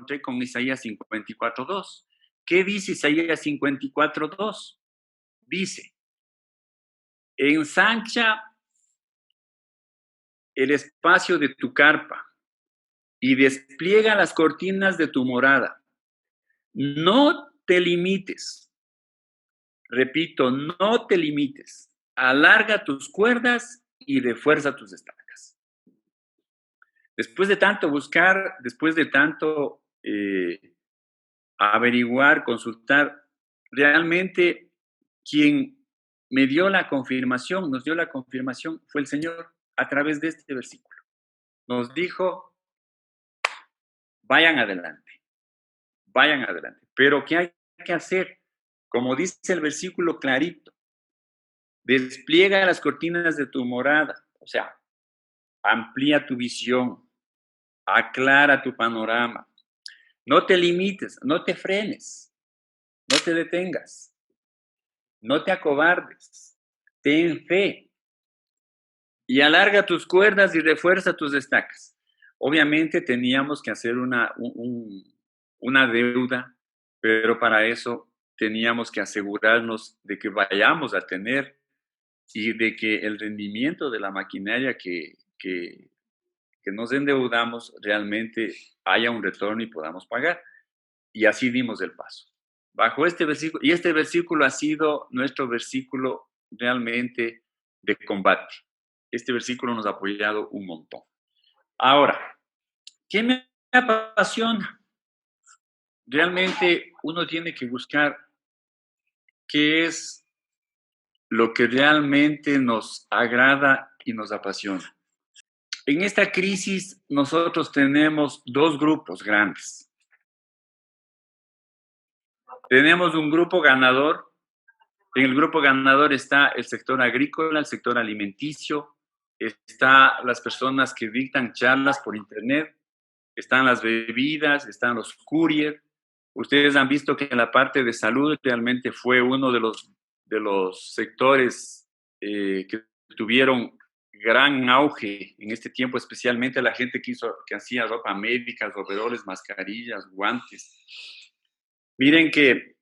encontré con Isaías 54:2. ¿Qué dice Isaías 54:2? Dice, ensancha el espacio de tu carpa y despliega las cortinas de tu morada. No te limites. Repito, no te limites. Alarga tus cuerdas y refuerza tus estacas. Después de tanto buscar, después de tanto averiguar, consultar, realmente quien me dio la confirmación, nos dio la confirmación, fue el Señor a través de este versículo. Nos dijo, vayan adelante, vayan adelante. Pero ¿qué hay que hacer? Como dice el versículo clarito, despliega las cortinas de tu morada, o sea, amplía tu visión, aclara tu panorama. No te limites, no te frenes, no te detengas, no te acobardes, ten fe y alarga tus cuerdas y refuerza tus estacas. Obviamente teníamos que hacer una deuda, pero para eso teníamos que asegurarnos de que vayamos a tener y de que el rendimiento de la maquinaria que nos endeudamos realmente haya un retorno y podamos pagar. Y así dimos el paso. Bajo este versículo, y este versículo ha sido nuestro versículo realmente de combate. Este versículo nos ha apoyado un montón. Ahora, ¿qué me apasiona? Realmente uno tiene que buscar qué es lo que realmente nos agrada y nos apasiona. En esta crisis nosotros tenemos dos grupos grandes. Tenemos un grupo ganador. En el grupo ganador está el sector agrícola, el sector alimenticio, están las personas que dictan charlas por internet, están las bebidas, están los courier. Ustedes han visto que en la parte de salud realmente fue uno de los sectores que tuvieron gran auge en este tiempo, especialmente la gente que hacía ropa médica, overoles, mascarillas, guantes. Miren que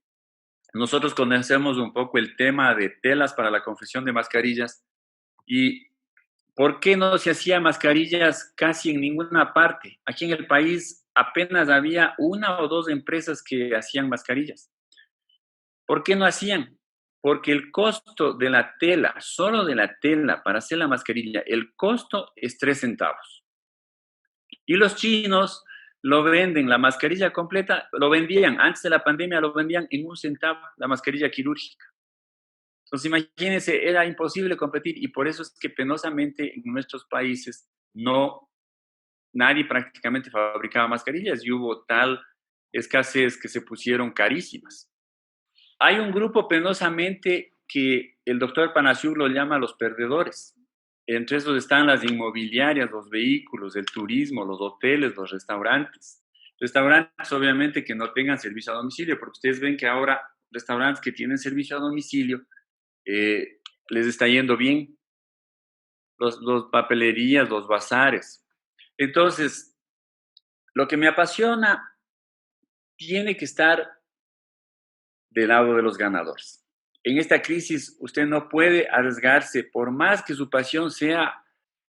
nosotros conocemos un poco el tema de telas para la confección de mascarillas y ¿por qué no se hacía mascarillas casi en ninguna parte? Aquí en el país apenas había una o dos empresas que hacían mascarillas. ¿Por qué no hacían? Porque el costo de la tela, solo de la tela para hacer la mascarilla, el costo es 3 centavos. Y los chinos lo venden, la mascarilla completa, lo vendían, antes de la pandemia lo vendían en 1 centavo, la mascarilla quirúrgica. Entonces, imagínense, era imposible competir y por eso es que penosamente en nuestros países nadie prácticamente fabricaba mascarillas y hubo tal escasez que se pusieron carísimas. Hay un grupo penosamente que el doctor Panasiuk lo llama los perdedores. Entre esos están las inmobiliarias, los vehículos, el turismo, los hoteles, los restaurantes. Restaurantes, obviamente, que no tengan servicio a domicilio, porque ustedes ven que ahora restaurantes que tienen servicio a domicilio les está yendo bien. Los papelerías, los bazares. Entonces, lo que me apasiona tiene que estar del lado de los ganadores. En esta crisis usted no puede arriesgarse, por más que su pasión sea,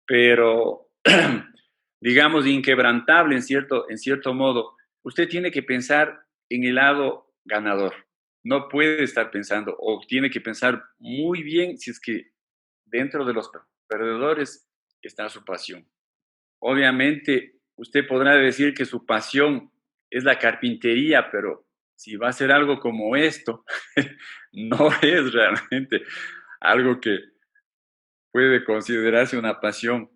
pero digamos, inquebrantable en cierto modo, usted tiene que pensar en el lado ganador. No puede estar pensando, o tiene que pensar muy bien si es que dentro de los perdedores está su pasión. Obviamente, usted podrá decir que su pasión es la carpintería, pero si va a ser algo como esto, no es realmente algo que puede considerarse una pasión.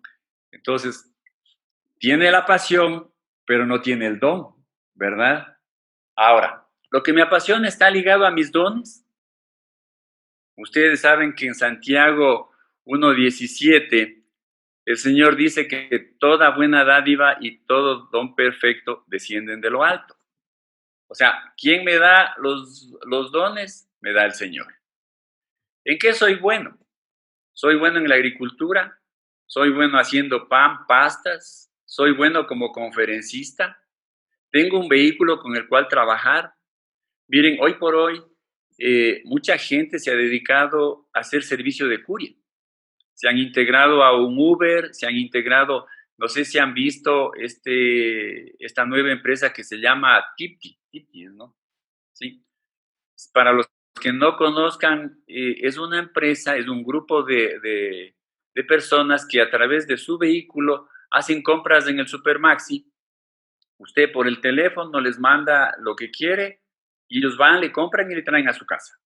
Entonces, tiene la pasión, pero no tiene el don, ¿verdad? Ahora, lo que me apasiona está ligado a mis dones. Ustedes saben que en Santiago 1:17 el Señor dice que toda buena dádiva y todo don perfecto descienden de lo alto. O sea, ¿quién me da los dones? Me da el Señor. ¿En qué soy bueno? Soy bueno en la agricultura, soy bueno haciendo pan, pastas, soy bueno como conferencista, tengo un vehículo con el cual trabajar. Miren, hoy por hoy, mucha gente se ha dedicado a hacer servicio de courier. Se han integrado a un Uber, se han integrado, no sé si han visto esta nueva empresa que se llama Tipti, ¿no? Sí. Para los que no conozcan, es una empresa, es un grupo de personas que a través de su vehículo hacen compras en el Supermaxi. Usted por el teléfono les manda lo que quiere y ellos van, le compran y le traen a su casa.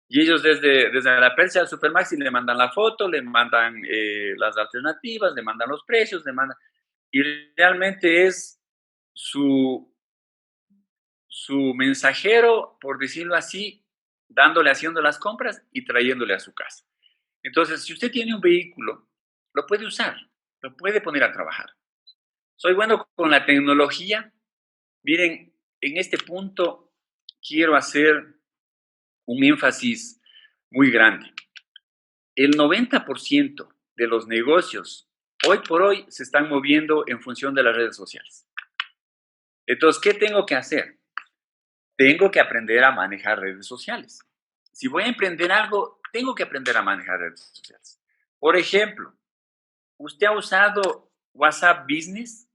Y ellos desde la percha del Supermaxi le mandan la foto, le mandan las alternativas, le mandan los precios, le mandan... Y realmente es su, su mensajero, por decirlo así, dándole, haciendo las compras y trayéndole a su casa. Entonces, si usted tiene un vehículo, lo puede usar, lo puede poner a trabajar. Soy bueno con la tecnología. Miren, en este punto quiero hacer un énfasis muy grande. El 90% de los negocios hoy por hoy se están moviendo en función de las redes sociales. Entonces, ¿qué tengo que hacer? Tengo que aprender a manejar redes sociales. Si voy a emprender algo, tengo que aprender a manejar redes sociales. Por ejemplo, ¿usted ha usado WhatsApp Business?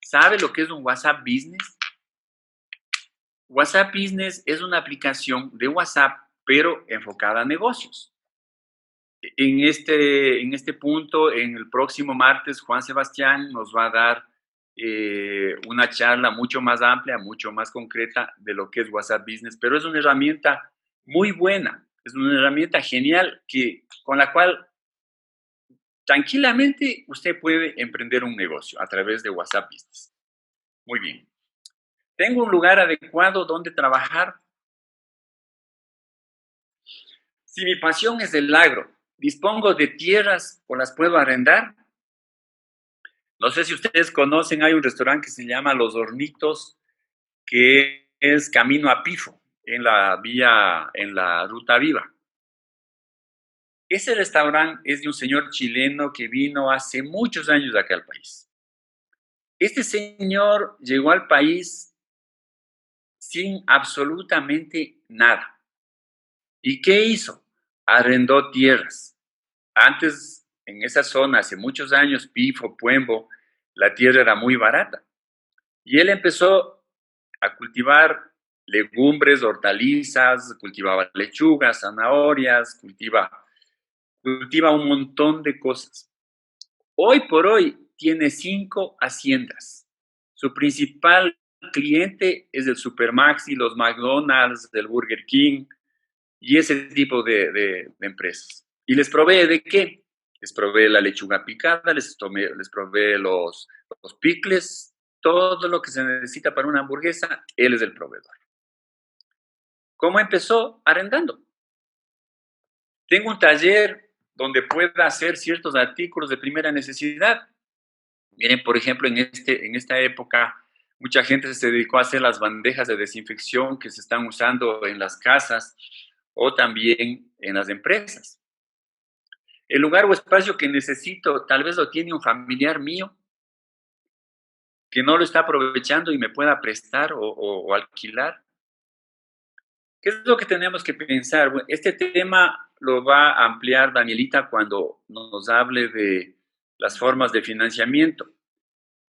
¿Sabe lo que es un WhatsApp Business? WhatsApp Business es una aplicación de WhatsApp, pero enfocada a negocios. En este punto, en el próximo martes, Juan Sebastián nos va a dar una charla mucho más amplia, mucho más concreta de lo que es WhatsApp Business, pero es una herramienta muy buena, es una herramienta genial con la cual tranquilamente usted puede emprender un negocio a través de WhatsApp Business. Muy bien. ¿Tengo un lugar adecuado donde trabajar? Si mi pasión es el agro, dispongo de tierras o las puedo arrendar. No sé si ustedes conocen, hay un restaurante que se llama Los Hornitos, que es camino a Pifo, en la Ruta Viva. Ese restaurante es de un señor chileno que vino hace muchos años acá al país. Este señor llegó al país sin absolutamente nada. ¿Y qué hizo? Arrendó tierras. Antes, en esa zona, hace muchos años, Pifo, Puembo, la tierra era muy barata. Y él empezó a cultivar legumbres, hortalizas, cultivaba lechugas, zanahorias, cultiva un montón de cosas. Hoy por hoy tiene 5 haciendas. Su principal cliente es el Supermaxi, los McDonald's, el Burger King y ese tipo de empresas. ¿Y les provee de qué? Les provee la lechuga picada, les provee los picles, todo lo que se necesita para una hamburguesa, él es el proveedor. ¿Cómo empezó? Arrendando. Tengo un taller donde pueda hacer ciertos artículos de primera necesidad. Miren, por ejemplo, en esta época, mucha gente se dedicó a hacer las bandejas de desinfección que se están usando en las casas o también en las empresas. El lugar o espacio que necesito, tal vez lo tiene un familiar mío que no lo está aprovechando y me pueda prestar o alquilar. ¿Qué es lo que tenemos que pensar? Bueno, este tema lo va a ampliar Danielita cuando nos hable de las formas de financiamiento.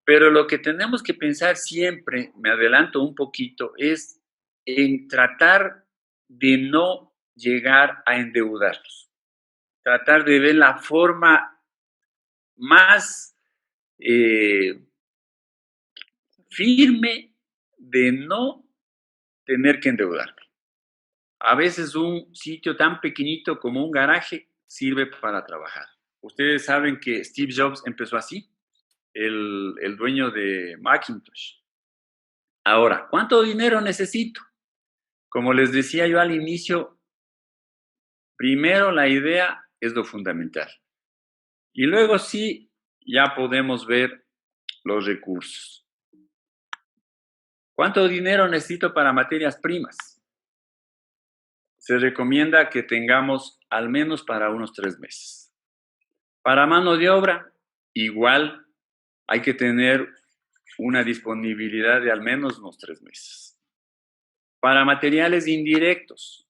Pero lo que tenemos que pensar siempre, me adelanto un poquito, es en tratar de no llegar a endeudarnos. Tratar de ver la forma más firme de no tener que endeudarme. A veces un sitio tan pequeñito como un garaje sirve para trabajar. Ustedes saben que Steve Jobs empezó así, el dueño de Macintosh. Ahora, ¿cuánto dinero necesito? Como les decía yo al inicio, primero la idea es lo fundamental. Y luego sí, ya podemos ver los recursos. ¿Cuánto dinero necesito para materias primas? Se recomienda que tengamos al menos para unos 3 meses. Para mano de obra, igual hay que tener una disponibilidad de al menos unos 3 meses. Para materiales indirectos,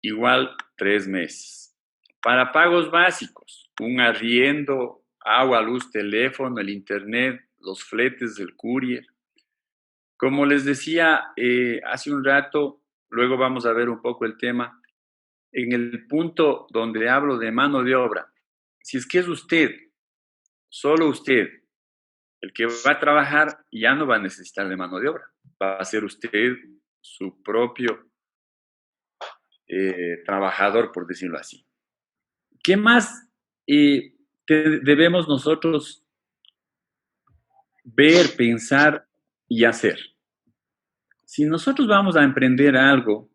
igual 3 meses. Para pagos básicos, un arriendo, agua, luz, teléfono, el internet, los fletes del courier. Como les decía hace un rato, luego vamos a ver un poco el tema, en el punto donde hablo de mano de obra. Si es que es usted, solo usted, el que va a trabajar, ya no va a necesitar de mano de obra. Va a ser usted su propio trabajador, por decirlo así. ¿Qué más debemos nosotros ver, pensar y hacer? Si nosotros vamos a emprender algo,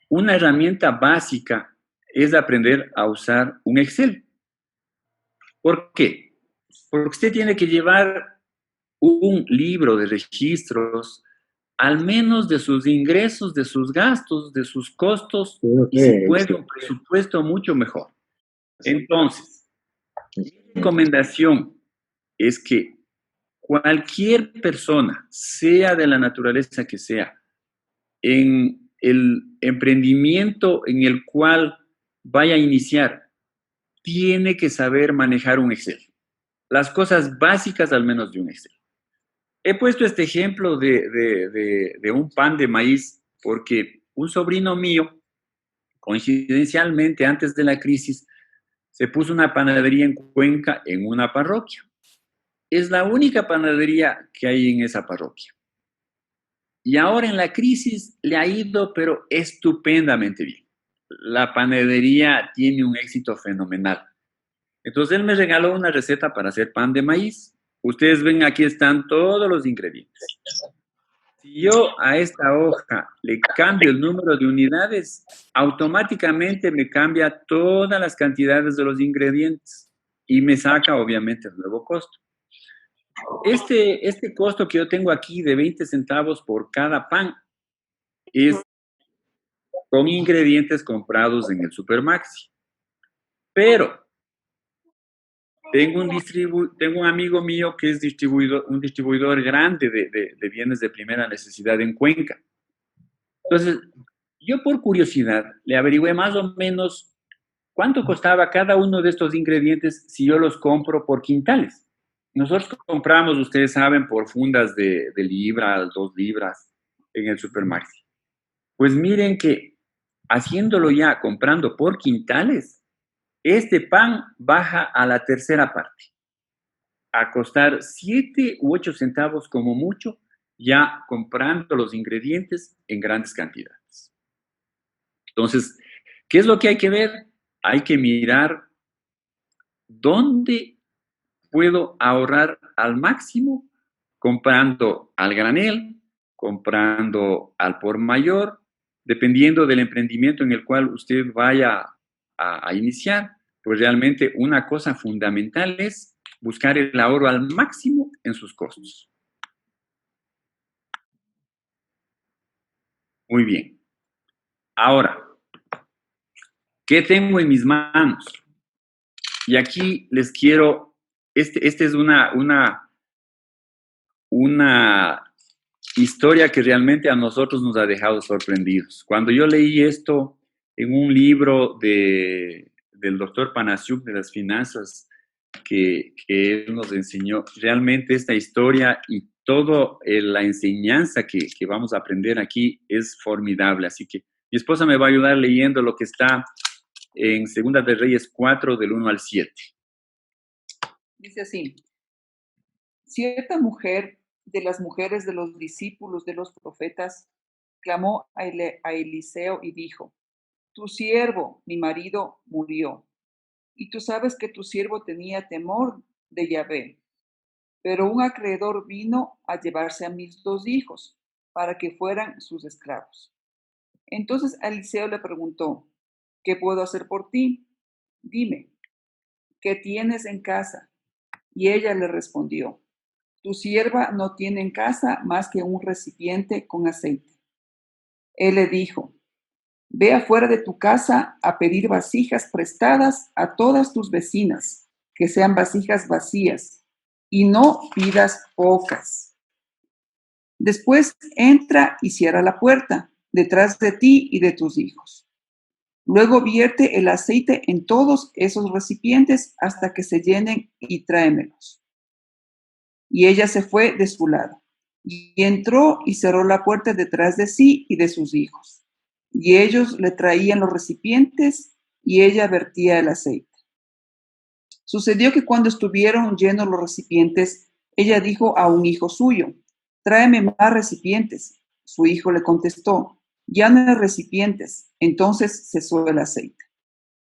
una herramienta básica es aprender a usar un Excel. ¿Por qué? Porque usted tiene que llevar un libro de registros, al menos de sus ingresos, de sus gastos, de sus costos, y si puede un presupuesto mucho mejor. Entonces, mi recomendación es que cualquier persona, sea de la naturaleza que sea, en el emprendimiento en el cual vaya a iniciar, tiene que saber manejar un Excel. Las cosas básicas al menos de un Excel. He puesto este ejemplo de un pan de maíz porque un sobrino mío, coincidencialmente antes de la crisis, se puso una panadería en Cuenca en una parroquia. Es la única panadería que hay en esa parroquia. Y ahora en la crisis le ha ido, pero estupendamente bien. La panadería tiene un éxito fenomenal. Entonces él me regaló una receta para hacer pan de maíz. Ustedes ven, aquí están todos los ingredientes. Si yo a esta hoja le cambio el número de unidades, automáticamente me cambia todas las cantidades de los ingredientes y me saca obviamente el nuevo costo. Este costo que yo tengo aquí de 20 centavos por cada pan es con ingredientes comprados en el Supermaxi. Pero tengo un amigo mío que es un distribuidor grande de bienes de primera necesidad en Cuenca. Entonces, yo por curiosidad le averigüé más o menos cuánto costaba cada uno de estos ingredientes si yo los compro por quintales. Nosotros compramos, ustedes saben, por fundas de libra, 2 libras en el Supermaxi. Pues miren que haciéndolo ya, comprando por quintales, este pan baja a la tercera parte, a costar 7 u 8 centavos como mucho, ya comprando los ingredientes en grandes cantidades. Entonces, ¿qué es lo que hay que ver? Hay que mirar dónde puedo ahorrar al máximo comprando al granel, comprando al por mayor, dependiendo del emprendimiento en el cual usted vaya a iniciar. Pues realmente una cosa fundamental es buscar el ahorro al máximo en sus costos. Muy bien. Ahora, ¿qué tengo en mis manos? Y aquí les quiero, este es una historia que realmente a nosotros nos ha dejado sorprendidos. Cuando yo leí esto en un libro del doctor Panasiuk de las finanzas que él nos enseñó, realmente esta historia y toda la enseñanza que vamos a aprender aquí es formidable. Así que mi esposa me va a ayudar leyendo lo que está en Segunda de Reyes 4, del 1 al 7. Dice así: cierta mujer de las mujeres de los discípulos de los profetas clamó a Eliseo y dijo: tu siervo, mi marido, murió, y tú sabes que tu siervo tenía temor de Yahvé. Pero un acreedor vino a llevarse a mis 2 hijos para que fueran sus esclavos. Entonces Eliseo le preguntó: ¿qué puedo hacer por ti? Dime, ¿qué tienes en casa? Y ella le respondió: tu sierva no tiene en casa más que un recipiente con aceite. Él le dijo: ve afuera de tu casa a pedir vasijas prestadas a todas tus vecinas, que sean vasijas vacías, y no pidas pocas. Después entra y cierra la puerta detrás de ti y de tus hijos. Luego vierte el aceite en todos esos recipientes hasta que se llenen y tráemelos. Y ella se fue de su lado, y entró y cerró la puerta detrás de sí y de sus hijos. Y ellos le traían los recipientes, y ella vertía el aceite. Sucedió que cuando estuvieron llenos los recipientes, ella dijo a un hijo suyo: tráeme más recipientes. Su hijo le contestó: ya no hay recipientes. Entonces cesó el aceite.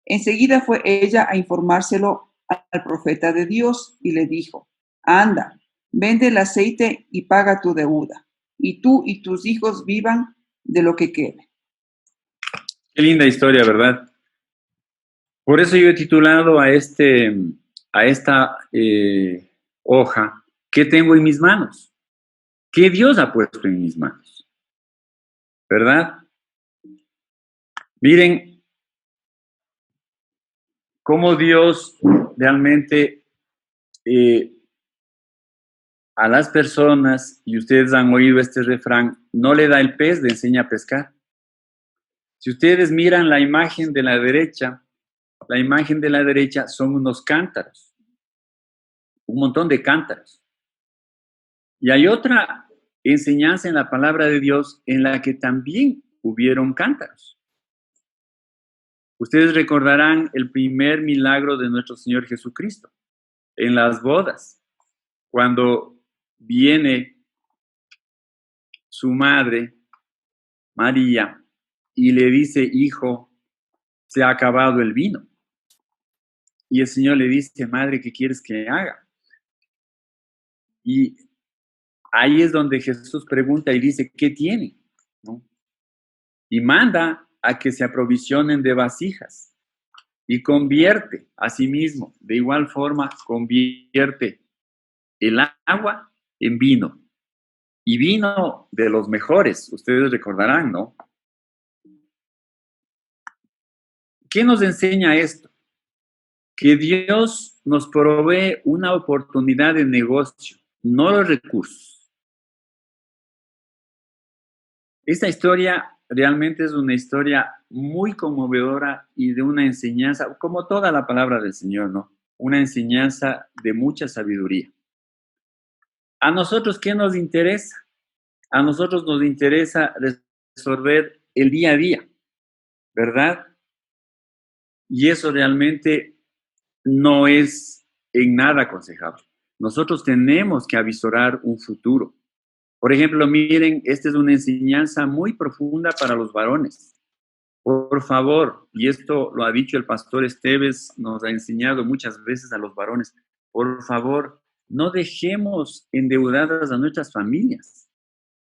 Enseguida fue ella a informárselo al profeta de Dios y le dijo: anda, vende el aceite y paga tu deuda, y tú y tus hijos vivan de lo que quede. Qué linda historia, ¿verdad? Por eso yo he titulado a esta hoja: ¿qué tengo en mis manos? ¿Qué Dios ha puesto en mis manos? ¿Verdad? Miren cómo Dios realmente a las personas, y ustedes han oído este refrán, no le da el pez, le enseña a pescar. Si ustedes miran la imagen de la derecha son unos cántaros, un montón de cántaros. Y hay otra enseñanza en la palabra de Dios en la que también hubieron cántaros. Ustedes recordarán el primer milagro de nuestro Señor Jesucristo, en las bodas, cuando viene su madre, María, y le dice: hijo, se ha acabado el vino. Y el Señor le dice: madre, ¿qué quieres que haga? Y ahí es donde Jesús pregunta y dice: ¿qué tiene? ¿No? Y manda a que se aprovisionen de vasijas y convierte a sí mismo, de igual forma, convierte el agua en vino. Y vino de los mejores, ustedes recordarán, ¿no? ¿Qué nos enseña esto? Que Dios nos provee una oportunidad de negocio, no los recursos. Esta historia realmente es una historia muy conmovedora y de una enseñanza, como toda la palabra del Señor, ¿no? Una enseñanza de mucha sabiduría. ¿A nosotros qué nos interesa? A nosotros nos interesa resolver el día a día, ¿verdad? Y eso realmente no es en nada aconsejable. Nosotros tenemos que avisorar un futuro. Por ejemplo, miren, esta es una enseñanza muy profunda para los varones. Por favor, y esto lo ha dicho el pastor Esteves, nos ha enseñado muchas veces a los varones: por favor, no dejemos endeudadas a nuestras familias.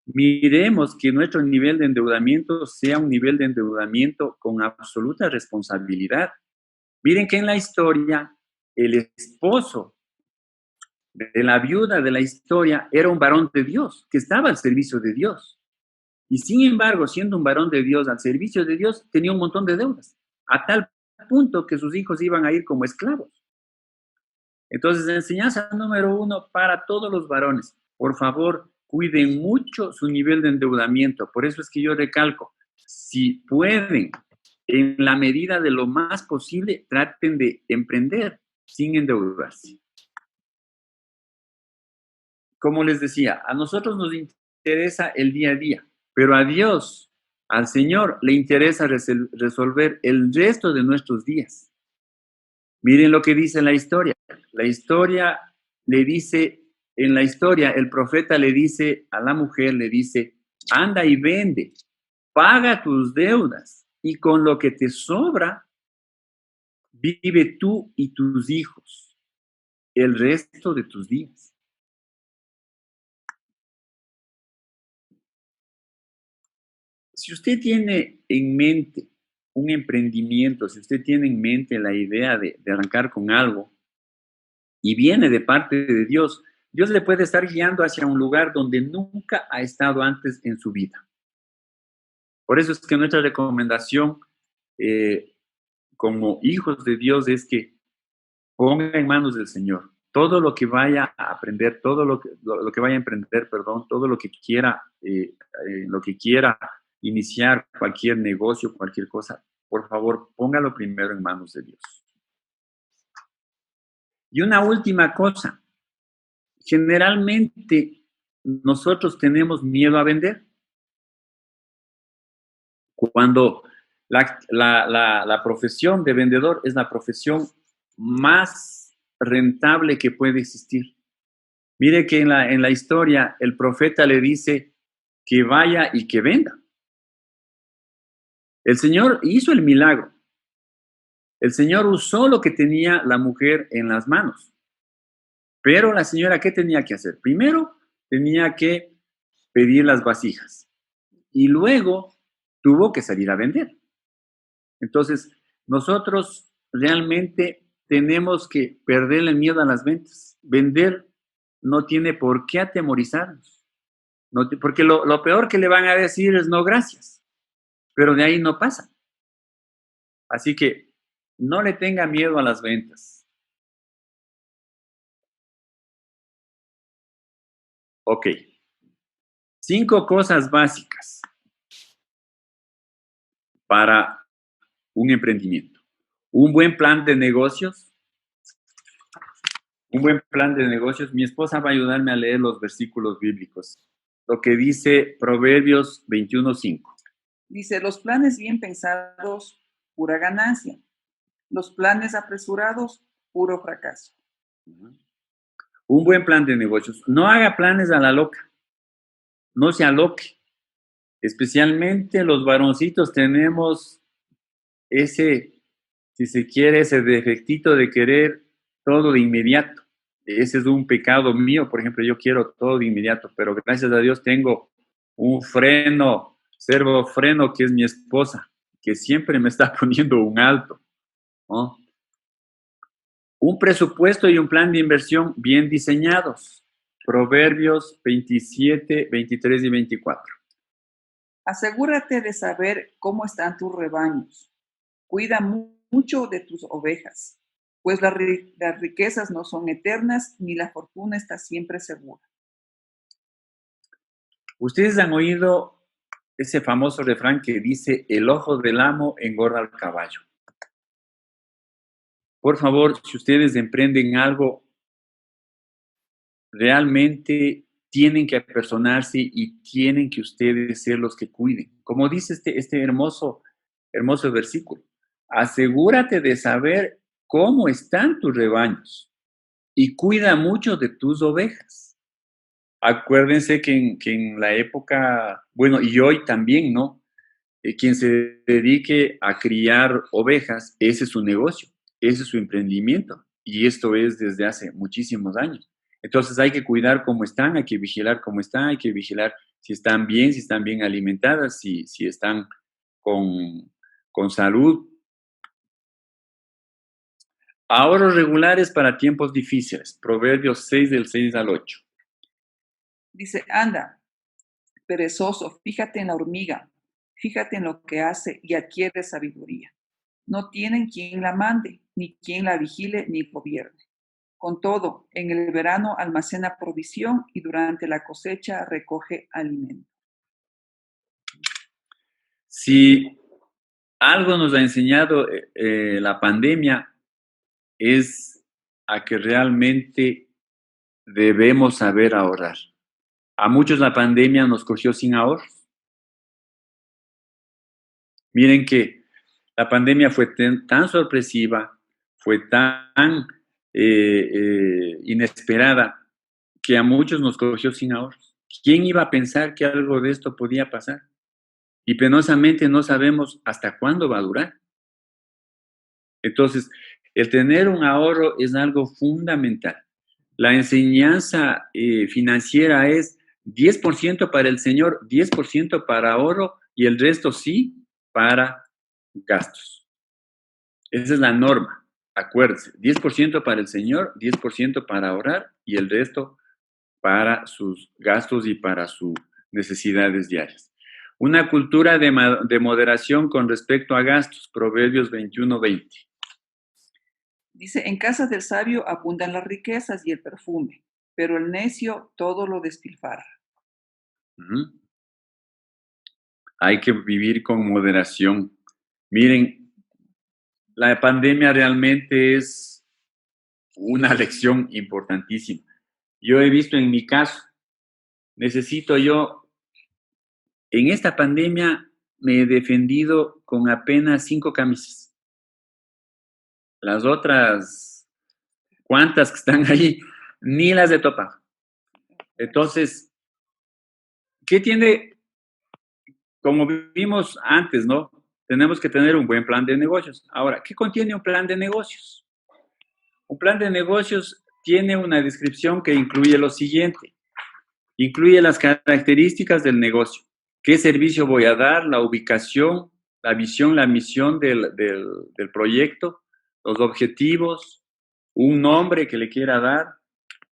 Miremos que nuestro nivel de endeudamiento sea un nivel de endeudamiento con absoluta responsabilidad. Miren que en la historia, el esposo de la viuda de la historia era un varón de Dios, que estaba al servicio de Dios. Y sin embargo, siendo un varón de Dios, al servicio de Dios, tenía un montón de deudas, a tal punto que sus hijos iban a ir como esclavos. Entonces, enseñanza número 1 para todos los varones: por favor, cuiden mucho su nivel de endeudamiento. Por eso es que yo recalco: si pueden, en la medida de lo más posible, traten de emprender sin endeudarse. Como les decía, a nosotros nos interesa el día a día, pero a Dios, al Señor, le interesa resolver el resto de nuestros días. Miren lo que dice la historia. La historia le dice, en la historia, el profeta le dice a la mujer, le dice: anda y vende, paga tus deudas, y con lo que te sobra, vive tú y tus hijos el resto de tus días. Si usted tiene en mente un emprendimiento, si usted tiene en mente la idea de arrancar con algo y viene de parte de Dios, Dios le puede estar guiando hacia un lugar donde nunca ha estado antes en su vida. Por eso es que nuestra recomendación como hijos de Dios es que ponga en manos del Señor. todo lo que vaya a aprender, todo lo que vaya a emprender, perdón, todo lo que quiera iniciar, cualquier negocio, cualquier cosa, por favor, póngalo primero en manos de Dios. Y una última cosa, generalmente nosotros tenemos miedo a vender. Cuando la profesión de vendedor es la profesión más rentable que puede existir. Mire que en la historia el profeta le dice que vaya y que venda. El Señor hizo el milagro. El Señor usó lo que tenía la mujer en las manos. Pero la señora, ¿qué tenía que hacer? Primero, tenía que pedir las vasijas. Y luego tuvo que salir a vender. Entonces, nosotros realmente tenemos que perder el miedo a las ventas. Vender no tiene por qué atemorizarnos. Porque lo peor que le van a decir es no, gracias. Pero de ahí no pasa. Así que no le tenga miedo a las ventas. Ok. 5 cosas básicas para un emprendimiento. Un buen plan de negocios. Un buen plan de negocios. Mi esposa va a ayudarme a leer los versículos bíblicos. Lo que dice Proverbios 21:5. Dice, los planes bien pensados, pura ganancia. Los planes apresurados, puro fracaso. Un buen plan de negocios. No haga planes a la loca. No se aloque. Especialmente los varoncitos tenemos ese, si se quiere, ese defectito de querer todo de inmediato. Ese es un pecado mío. Por ejemplo, yo quiero todo de inmediato, pero gracias a Dios tengo un servo freno, que es mi esposa, que siempre me está poniendo un alto, ¿no? Un presupuesto y un plan de inversión bien diseñados. Proverbios 27, 23 y 24. Asegúrate de saber cómo están tus rebaños. Cuida mucho de tus ovejas, pues las riquezas no son eternas, ni la fortuna está siempre segura. Ustedes han oído ese famoso refrán que dice, el ojo del amo engorda al caballo. Por favor, si ustedes emprenden algo, realmente tienen que apersonarse y tienen que ustedes ser los que cuiden. Como dice este hermoso versículo, asegúrate de saber cómo están tus rebaños y cuida mucho de tus ovejas. Acuérdense que en la época, bueno, y hoy también, ¿no? Quien se dedique a criar ovejas, ese es su negocio, ese es su emprendimiento. Y esto es desde hace muchísimos años. Entonces hay que cuidar cómo están, hay que vigilar cómo están, hay que vigilar si están bien alimentadas, si están con salud. Ahorros regulares para tiempos difíciles. Proverbios 6 del 6 al 8. Dice, anda, perezoso, fíjate en la hormiga, fíjate en lo que hace y adquiere sabiduría. No tienen quien la mande, ni quien la vigile, ni gobierne. Con todo, en el verano almacena provisión y durante la cosecha recoge alimento. Si algo nos ha enseñado la pandemia es a que realmente debemos saber ahorrar. A muchos la pandemia nos cogió sin ahorros. Miren que la pandemia fue tan sorpresiva, fue tan inesperada, que a muchos nos cogió sin ahorros. ¿Quién iba a pensar que algo de esto podía pasar? Y penosamente no sabemos hasta cuándo va a durar. Entonces, el tener un ahorro es algo fundamental. La enseñanza financiera es 10% para el Señor, 10% para ahorro y el resto sí para gastos. Esa es la norma, acuérdense, 10% para el Señor, 10% para ahorrar y el resto para sus gastos y para sus necesidades diarias. Una cultura de moderación con respecto a gastos, Proverbios 21:20. Dice, en casa del sabio abundan las riquezas y el perfume, pero el necio todo lo despilfarra. Ujú. Hay que vivir con moderación. Miren, la pandemia realmente es una lección importantísima. Yo he visto en mi caso, en esta pandemia me he defendido con apenas 5 camisas. Las otras, cuantas que están ahí, ni las he topado. Entonces, ¿qué tiene? Como vimos antes, ¿no? Tenemos que tener un buen plan de negocios. Ahora, ¿qué contiene un plan de negocios? Un plan de negocios tiene una descripción que incluye lo siguiente. Incluye las características del negocio. ¿Qué servicio voy a dar? La ubicación, la visión, la misión del proyecto, los objetivos, un nombre que le quiera dar,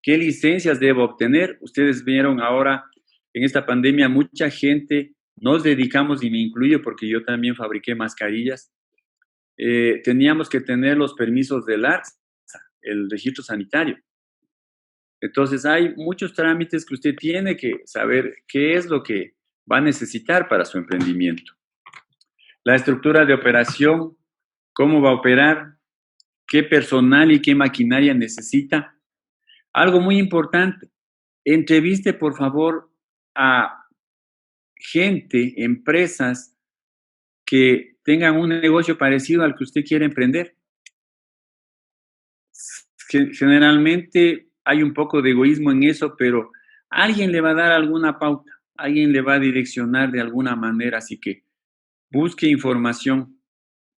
qué licencias debo obtener. Ustedes vieron ahora en esta pandemia mucha gente, nos dedicamos, y me incluyo porque yo también fabriqué mascarillas, teníamos que tener los permisos del ARSA, el registro sanitario. Entonces hay muchos trámites que usted tiene que saber qué es lo que va a necesitar para su emprendimiento. La estructura de operación, cómo va a operar, qué personal y qué maquinaria necesita. Algo muy importante, entreviste por favor a gente, empresas que tengan un negocio parecido al que usted quiere emprender. Generalmente hay un poco de egoísmo en eso, pero alguien le va a dar alguna pauta, alguien le va a direccionar de alguna manera, así que busque información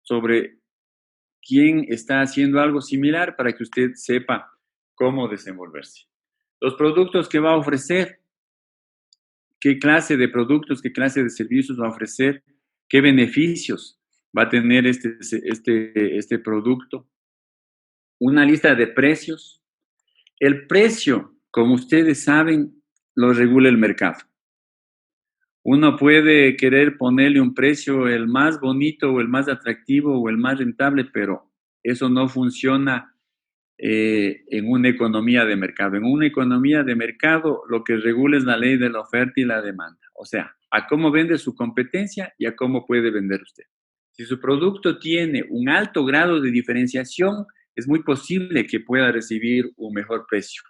sobre quién está haciendo algo similar para que usted sepa cómo desenvolverse. Los productos que va a ofrecer, qué clase de productos, qué clase de servicios va a ofrecer, qué beneficios va a tener este producto, una lista de precios. El precio, como ustedes saben, lo regula el mercado. Uno puede querer ponerle un precio el más bonito o el más atractivo o el más rentable, pero eso no funciona en una economía de mercado. En una economía de mercado lo que regula es la ley de la oferta y la demanda. O sea, a cómo vende su competencia y a cómo puede vender usted. Si su producto tiene un alto grado de diferenciación, es muy posible que pueda recibir un mejor precio.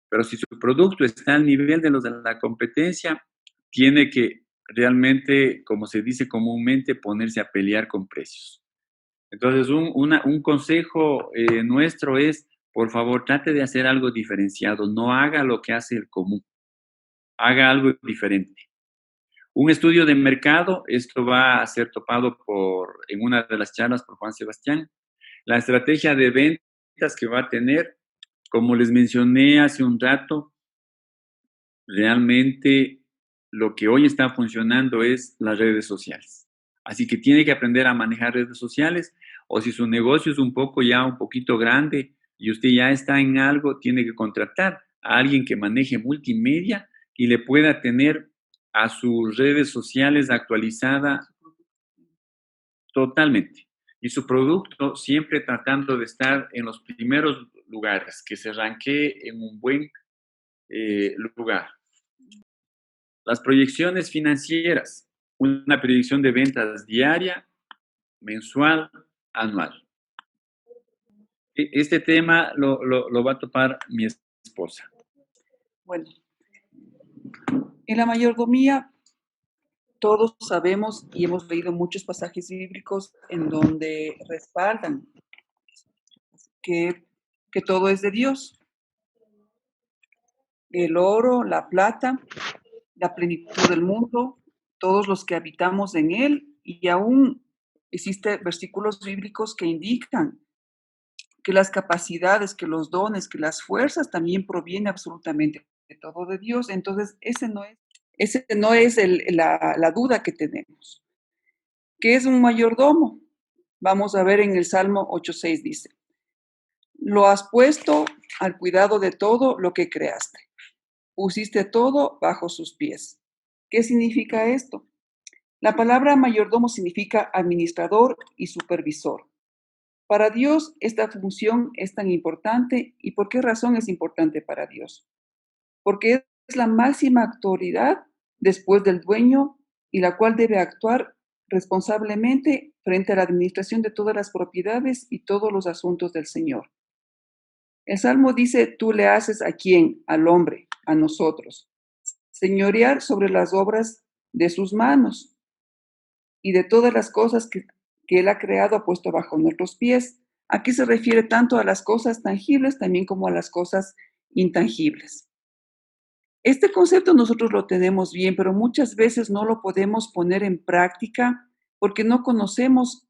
Pero si su producto está al nivel de los de la competencia, tiene que realmente, como se dice comúnmente, ponerse a pelear con precios. Entonces, un consejo nuestro es, por favor, trate de hacer algo diferenciado, no haga lo que hace el común, haga algo diferente. Un estudio de mercado, esto va a ser topado en una de las charlas por Juan Sebastián. La estrategia de ventas que va a tener, como les mencioné hace un rato, realmente lo que hoy está funcionando es las redes sociales. Así que tiene que aprender a manejar redes sociales, o si su negocio es un poquito grande y usted ya está en algo, tiene que contratar a alguien que maneje multimedia y le pueda tener a sus redes sociales actualizada totalmente. Y su producto siempre tratando de estar en los primeros lugares, que se ranquee en un buen lugar. Las proyecciones financieras, una proyección de ventas diaria, mensual, anual. Este tema lo va a topar mi esposa. Bueno, en la mayordomía todos sabemos y hemos leído muchos pasajes bíblicos en donde respaldan que todo es de Dios. El oro, la plata, la plenitud del mundo, todos los que habitamos en él, y aún existen versículos bíblicos que indican que las capacidades, que los dones, que las fuerzas también provienen absolutamente de todo de Dios. Entonces, ese no es la duda que tenemos. ¿Qué es un mayordomo? Vamos a ver en el Salmo 8:6 dice, lo has puesto al cuidado de todo lo que creaste. Pusiste todo bajo sus pies. ¿Qué significa esto? La palabra mayordomo significa administrador y supervisor. Para Dios esta función es tan importante. ¿Y por qué razón es importante para Dios? Porque es la máxima autoridad después del dueño y la cual debe actuar responsablemente frente a la administración de todas las propiedades y todos los asuntos del Señor. El Salmo dice, tú le haces ¿a quién? Al hombre, a nosotros, señorear sobre las obras de sus manos y de todas las cosas que Él ha creado, ha puesto bajo nuestros pies. Aquí se refiere tanto a las cosas tangibles también como a las cosas intangibles. Este concepto nosotros lo tenemos bien, pero muchas veces no lo podemos poner en práctica porque no conocemos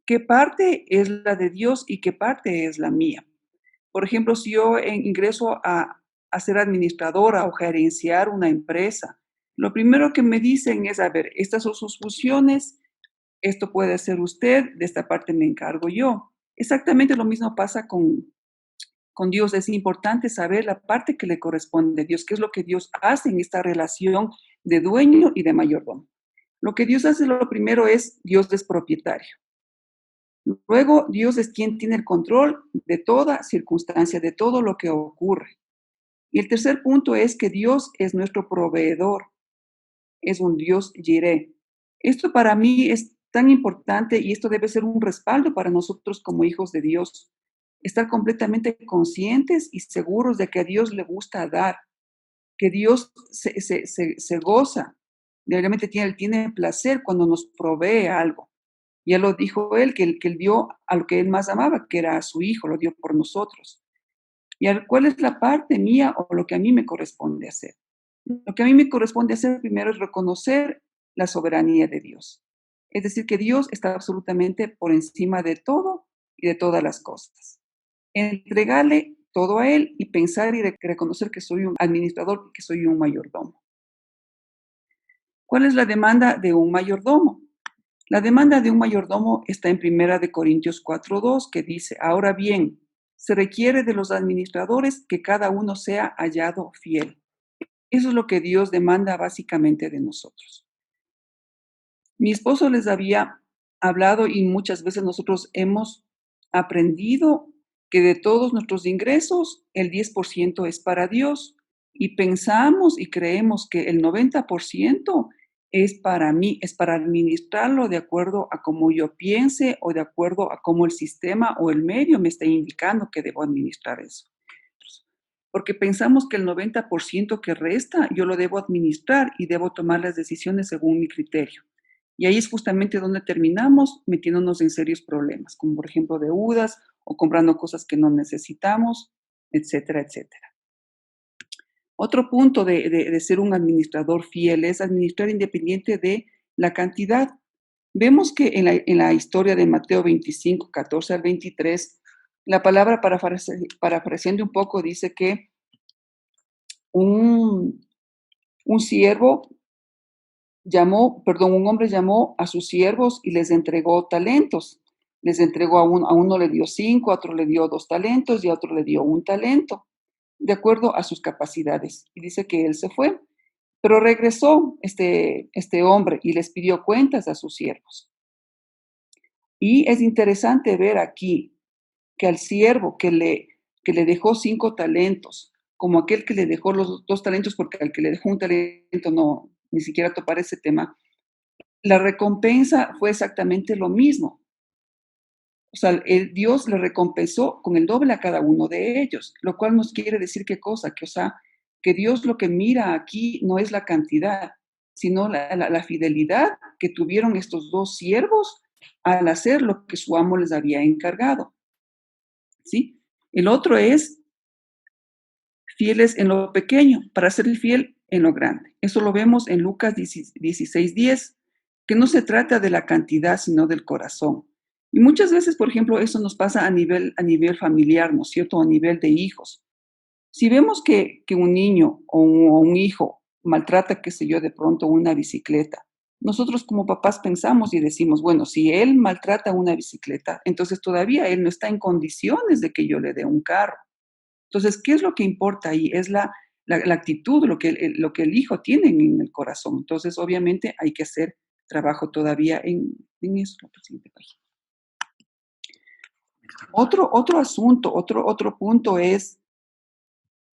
qué parte es la de Dios y qué parte es la mía. Por ejemplo, si yo ingreso a ser administradora o gerenciar una empresa, lo primero que me dicen es, a ver, estas son sus funciones, esto puede hacer usted, de esta parte me encargo yo. Exactamente lo mismo pasa con Dios. Es importante saber la parte que le corresponde a Dios, qué es lo que Dios hace en esta relación de dueño y de mayordomo. Lo que Dios hace, lo primero es, Dios es propietario. Luego, Dios es quien tiene el control de toda circunstancia, de todo lo que ocurre. Y el tercer punto es que Dios es nuestro proveedor, es un Dios Jireh. Esto para mí es tan importante y esto debe ser un respaldo para nosotros como hijos de Dios. Estar completamente conscientes y seguros de que a Dios le gusta dar, que Dios se goza, realmente tiene placer cuando nos provee algo. Ya lo dijo él, que él dio a lo que él más amaba, que era a su hijo, lo dio por nosotros. ¿Y cuál es la parte mía o lo que a mí me corresponde hacer? Lo que a mí me corresponde hacer primero es reconocer la soberanía de Dios. Es decir, que Dios está absolutamente por encima de todo y de todas las cosas. Entregarle todo a Él y pensar y reconocer que soy un administrador, que soy un mayordomo. ¿Cuál es la demanda de un mayordomo? La demanda de un mayordomo está en 1 Corintios 4:2, que dice, ahora bien, se requiere de los administradores que cada uno sea hallado fiel. Eso es lo que Dios demanda básicamente de nosotros. Mi esposo les había hablado y muchas veces nosotros hemos aprendido que de todos nuestros ingresos, el 10% es para Dios y pensamos y creemos que el 90% es para mí, es para administrarlo de acuerdo a cómo yo piense o de acuerdo a cómo el sistema o el medio me está indicando que debo administrar eso. Porque pensamos que el 90% que resta yo lo debo administrar y debo tomar las decisiones según mi criterio. Y ahí es justamente donde terminamos metiéndonos en serios problemas, como por ejemplo deudas o comprando cosas que no necesitamos, etcétera, etcétera. Otro punto de ser un administrador fiel es administrar independiente de la cantidad. Vemos que en la historia de Mateo 25, 14 al 23, la palabra parafraseando un poco dice que un hombre llamó a sus siervos y les entregó talentos. Les entregó a uno le dio 5, a otro le dio 2 talentos y a otro le dio 1 talento, de acuerdo a sus capacidades. Y dice que él se fue, pero regresó este hombre y les pidió cuentas a sus siervos. Y es interesante ver aquí que al siervo que le dejó 5 talentos, como aquel que le dejó los 2 talentos, porque al que le dejó 1 talento no, ni siquiera topar ese tema, la recompensa fue exactamente lo mismo. O sea, Dios le recompensó con el doble a cada uno de ellos, lo cual nos quiere decir qué cosa, que Dios lo que mira aquí no es la cantidad, sino la fidelidad que tuvieron estos 2 siervos al hacer lo que su amo les había encargado. ¿Sí? El otro es fieles en lo pequeño, para ser fiel en lo grande. Eso lo vemos en Lucas 16:10, que no se trata de la cantidad, sino del corazón. Y muchas veces, por ejemplo, eso nos pasa a nivel familiar, ¿no es cierto? A nivel de hijos. Si vemos que un niño o un hijo maltrata, qué sé yo, de pronto una bicicleta, nosotros como papás pensamos y decimos, bueno, si él maltrata una bicicleta, entonces todavía él no está en condiciones de que yo le dé un carro. Entonces, ¿qué es lo que importa ahí? Es la actitud, lo que el hijo tiene en el corazón. Entonces, obviamente, hay que hacer trabajo todavía en eso. La siguiente página. Otro asunto, otro punto es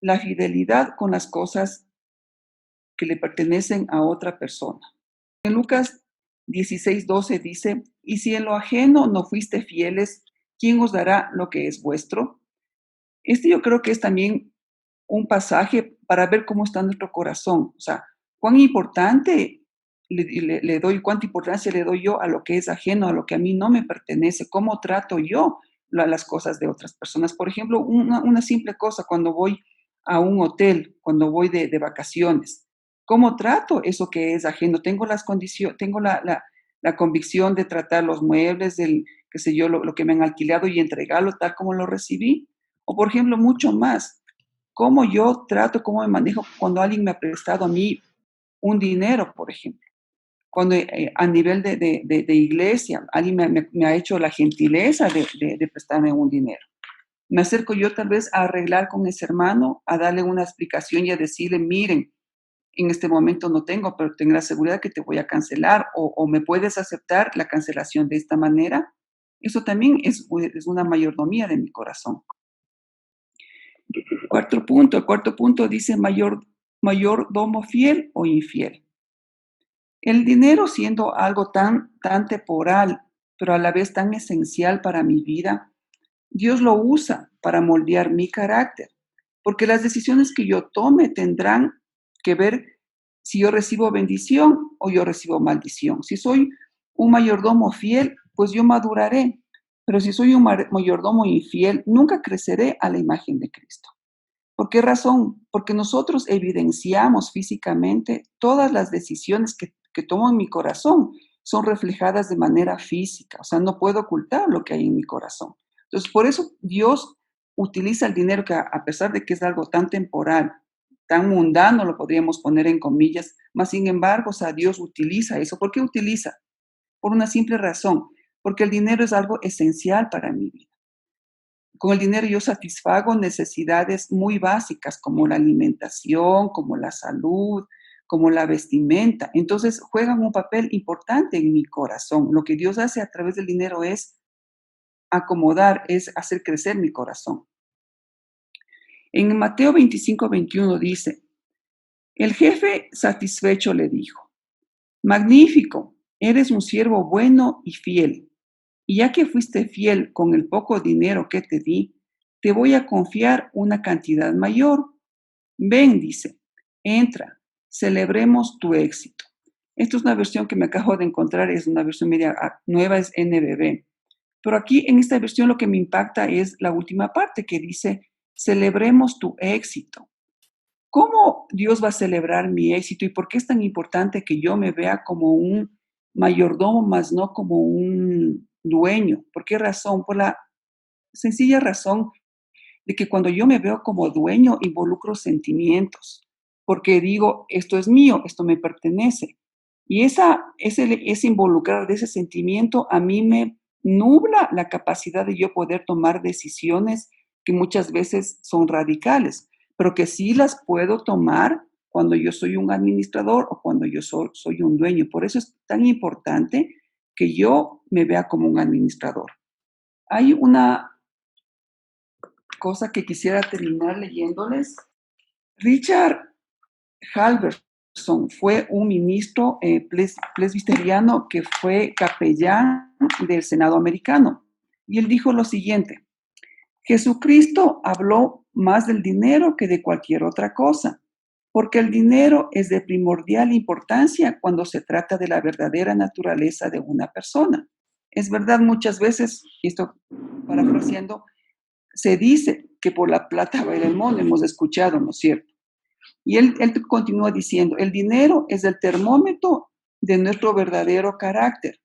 la fidelidad con las cosas que le pertenecen a otra persona. En Lucas 16:12 dice, y si en lo ajeno no fuiste fieles, ¿quién os dará lo que es vuestro? Yo creo que es también un pasaje para ver cómo está nuestro corazón. O sea, cuán importante le doy, cuánta importancia le doy yo a lo que es ajeno, a lo que a mí no me pertenece, cómo trato yo las cosas de otras personas. Por ejemplo, una simple cosa, cuando voy a un hotel, cuando voy de vacaciones, ¿cómo trato eso que es ajeno? Tengo las condiciones, tengo la convicción de tratar los muebles, qué sé yo, lo que me han alquilado y entregarlo tal como lo recibí. O por ejemplo, mucho más, cómo yo trato, cómo me manejo cuando alguien me ha prestado a mí un dinero, por ejemplo. Cuando a nivel de iglesia, alguien me ha hecho la gentileza de prestarme un dinero. Me acerco yo tal vez a arreglar con ese hermano, a darle una explicación y a decirle, miren, en este momento no tengo, pero ten la seguridad que te voy a cancelar o me puedes aceptar la cancelación de esta manera. Eso también es una mayordomía de mi corazón. El cuarto punto dice mayordomo fiel o infiel. El dinero siendo algo tan temporal, pero a la vez tan esencial para mi vida, Dios lo usa para moldear mi carácter, porque las decisiones que yo tome tendrán que ver si yo recibo bendición o yo recibo maldición. Si soy un mayordomo fiel, pues yo maduraré, pero si soy un mayordomo infiel, nunca creceré a la imagen de Cristo. ¿Por qué razón? Porque nosotros evidenciamos físicamente todas las decisiones que tomo en mi corazón, son reflejadas de manera física, o sea, no puedo ocultar lo que hay en mi corazón. Entonces, por eso Dios utiliza el dinero que a pesar de que es algo tan temporal, tan mundano, lo podríamos poner en comillas, más sin embargo, o sea, Dios utiliza eso. ¿Por qué utiliza? Por una simple razón, porque el dinero es algo esencial para mi vida. Con el dinero yo satisfago necesidades muy básicas como la alimentación, como la salud, como la vestimenta. Entonces juegan un papel importante en mi corazón. Lo que Dios hace a través del dinero es acomodar, es hacer crecer mi corazón. En Mateo 25:21 dice, el jefe satisfecho le dijo, magnífico, eres un siervo bueno y fiel. Y ya que fuiste fiel con el poco dinero que te di, te voy a confiar una cantidad mayor. Ven, dice, entra, celebremos tu éxito. Esta es una versión que me acabo de encontrar, es una versión media nueva, es NBB. Pero aquí en esta versión lo que me impacta es la última parte que dice, celebremos tu éxito. ¿Cómo Dios va a celebrar mi éxito y por qué es tan importante que yo me vea como un mayordomo, más no como un dueño? ¿Por qué razón? Por la sencilla razón de que cuando yo me veo como dueño, involucro sentimientos, porque digo, esto es mío, esto me pertenece. Y ese involucrar de ese sentimiento a mí me nubla la capacidad de yo poder tomar decisiones que muchas veces son radicales, pero que sí las puedo tomar cuando yo soy un administrador o cuando yo soy un dueño. Por eso es tan importante que yo me vea como un administrador. Hay una cosa que quisiera terminar leyéndoles. Richard Halverson fue un ministro presbiteriano que fue capellán del Senado americano. Y él dijo lo siguiente, Jesucristo habló más del dinero que de cualquier otra cosa, porque el dinero es de primordial importancia cuando se trata de la verdadera naturaleza de una persona. Es verdad, muchas veces, y esto parafraseando, se dice que por la plata baila el mono, hemos escuchado, ¿no es cierto? Y él continúa diciendo, el dinero es el termómetro de nuestro verdadero carácter.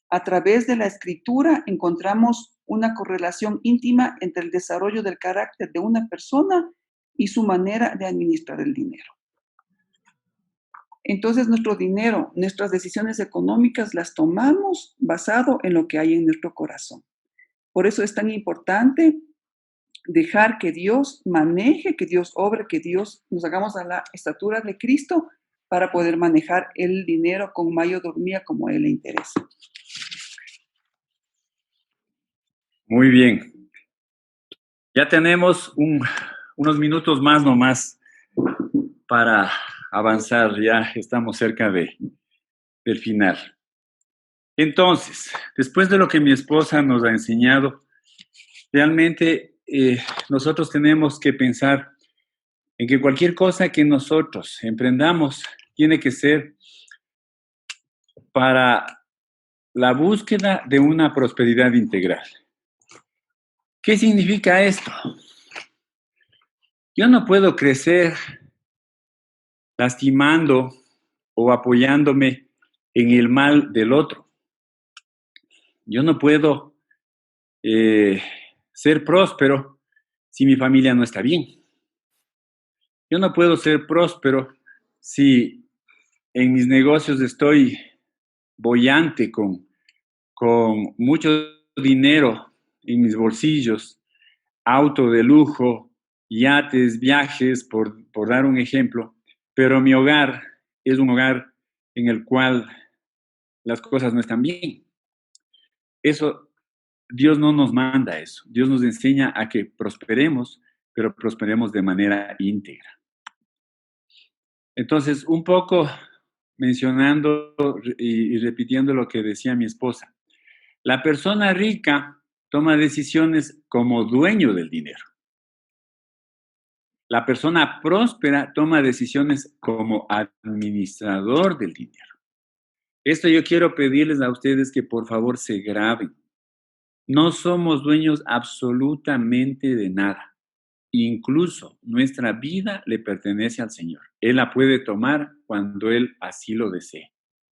A través de la escritura encontramos una correlación íntima entre el desarrollo del carácter de una persona y su manera de administrar el dinero. Entonces nuestro dinero, nuestras decisiones económicas las tomamos basado en lo que hay en nuestro corazón. Por eso es tan importante dejar que Dios maneje, que Dios obre, que Dios nos hagamos a la estatura de Cristo para poder manejar el dinero con mayordomía como a Él le interesa. Muy bien. Ya tenemos unos minutos más nomás para avanzar, ya estamos cerca del final. Entonces, después de lo que mi esposa nos ha enseñado, realmente nosotros tenemos que pensar en que cualquier cosa que nosotros emprendamos tiene que ser para la búsqueda de una prosperidad integral. ¿Qué significa esto? Yo no puedo crecer lastimando o apoyándome en el mal del otro. Yo no puedo ser próspero si mi familia no está bien. Yo no puedo ser próspero si en mis negocios estoy boyante con mucho dinero en mis bolsillos, auto de lujo, yates, viajes, por dar un ejemplo, pero mi hogar es un hogar en el cual las cosas no están bien. Eso, Dios no nos manda eso. Dios nos enseña a que prosperemos, pero prosperemos de manera íntegra. Entonces, un poco mencionando y repitiendo lo que decía mi esposa, la persona rica toma decisiones como dueño del dinero. La persona próspera toma decisiones como administrador del dinero. Esto yo quiero pedirles a ustedes que por favor se graben. No somos dueños absolutamente de nada. Incluso nuestra vida le pertenece al Señor. Él la puede tomar cuando Él así lo desee.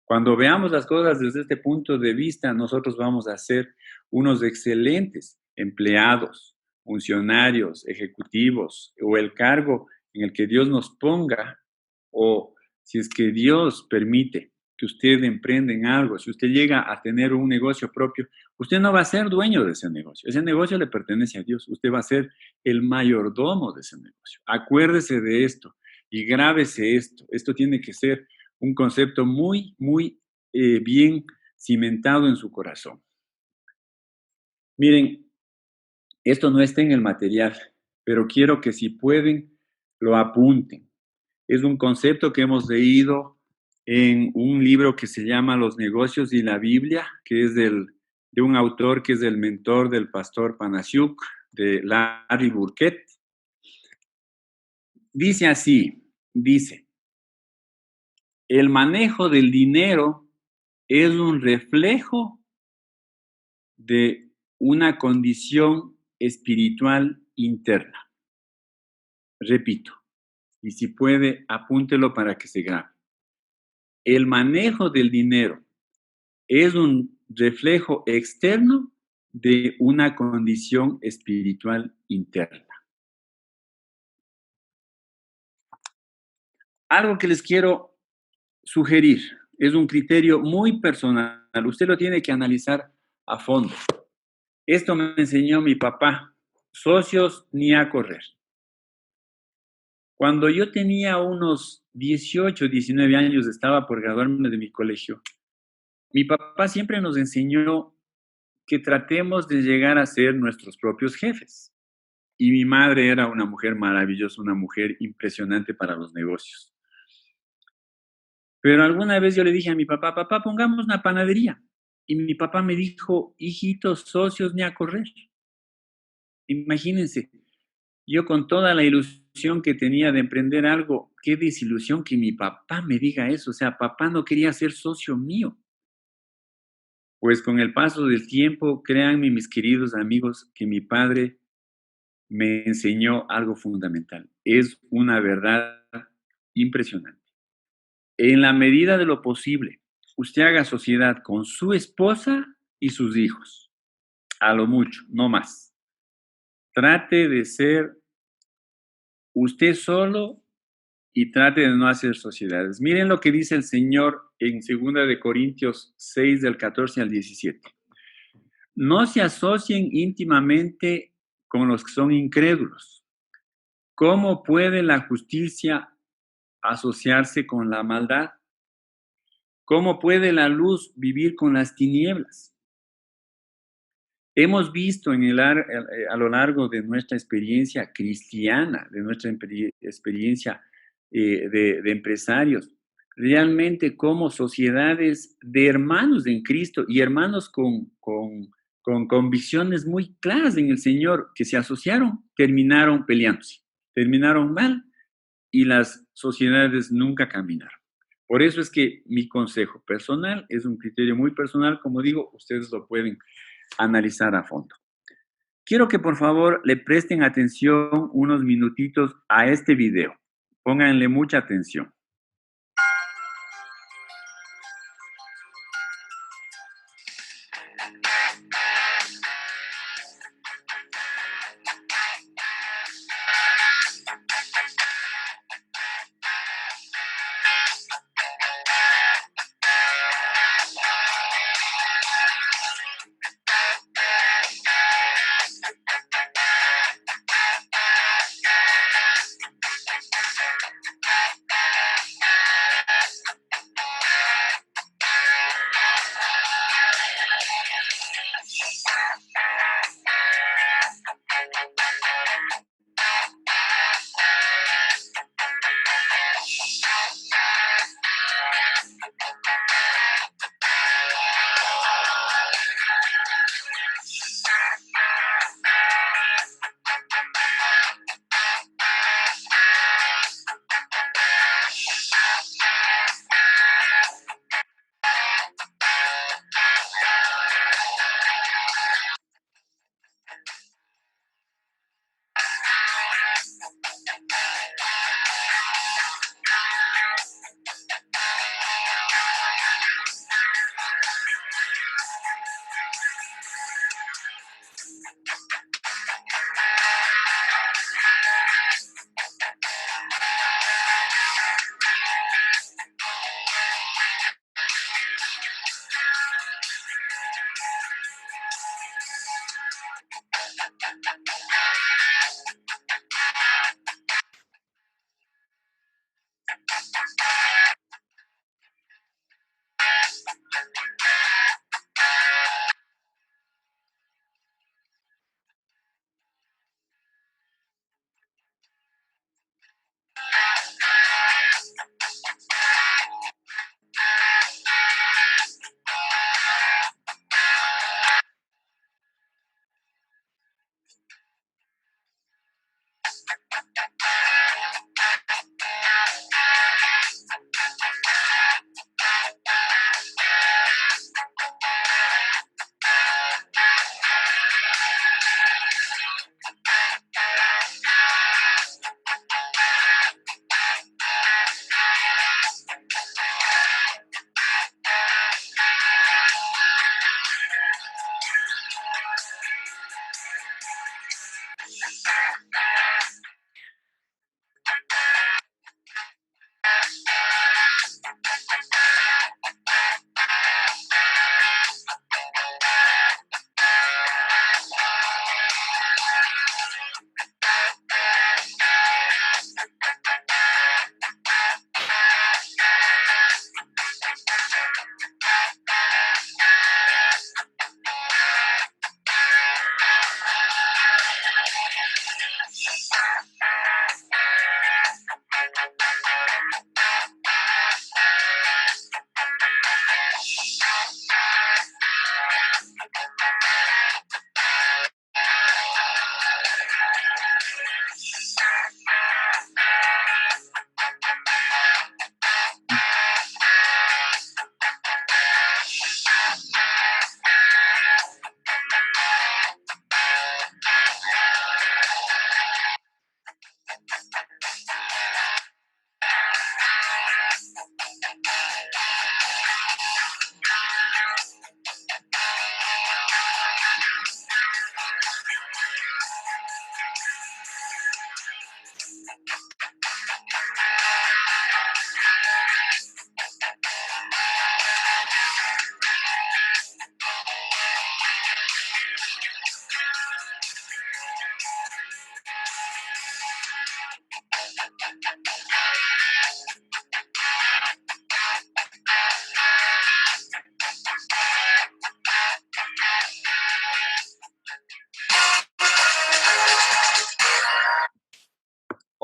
Cuando veamos las cosas desde este punto de vista, nosotros vamos a ser unos excelentes empleados, funcionarios, ejecutivos o el cargo en el que Dios nos ponga, o si es que Dios permite que usted emprenda en algo, si usted llega a tener un negocio propio, usted no va a ser dueño de ese negocio le pertenece a Dios, usted va a ser el mayordomo de ese negocio. Acuérdese de esto y grábese esto tiene que ser un concepto muy, muy bien cimentado en su corazón. Miren, esto no está en el material, pero quiero que si pueden, lo apunten. Es un concepto que hemos leído en un libro que se llama Los negocios y la Biblia, que es de un autor que es el mentor del pastor Panasiuk, de Larry Burkett. Dice así, dice, el manejo del dinero es un reflejo de una condición espiritual interna. Repito, y si puede, apúntelo para que se grabe. El manejo del dinero es un reflejo externo de una condición espiritual interna. Algo que les quiero sugerir es un criterio muy personal. Usted lo tiene que analizar a fondo. Esto me enseñó mi papá. Socios ni a correr. Cuando yo tenía unos 18, 19 años, estaba por graduarme de mi colegio, mi papá siempre nos enseñó que tratemos de llegar a ser nuestros propios jefes. Y mi madre era una mujer maravillosa, una mujer impresionante para los negocios. Pero alguna vez yo le dije a mi papá, papá, pongamos una panadería. Y mi papá me dijo, hijitos, socios ni a correr. Imagínense, yo con toda la ilusión que tenía de emprender algo, qué desilusión que mi papá me diga eso. O sea, papá no quería ser socio mío. Pues con el paso del tiempo, créanme, mis queridos amigos, que mi padre me enseñó algo fundamental. Es una verdad impresionante. En la medida de lo posible, usted haga sociedad con su esposa y sus hijos. A lo mucho, no más. Trate de ser usted solo y trate de no hacer sociedades. Miren lo que dice el Señor en 2 de Corintios 6, del 14 al 17. No se asocien íntimamente con los que son incrédulos. ¿Cómo puede la justicia asociarse con la maldad? ¿Cómo puede la luz vivir con las tinieblas? Hemos visto a lo largo de nuestra experiencia cristiana, de nuestra experiencia de empresarios, realmente como sociedades de hermanos en Cristo y hermanos con convicciones muy claras en el Señor que se asociaron, terminaron peleándose, terminaron mal y las sociedades nunca caminaron. Por eso es que mi consejo personal es un criterio muy personal, como digo, ustedes lo pueden analizar a fondo. Quiero que por favor le presten atención unos minutitos a este video. Pónganle mucha atención.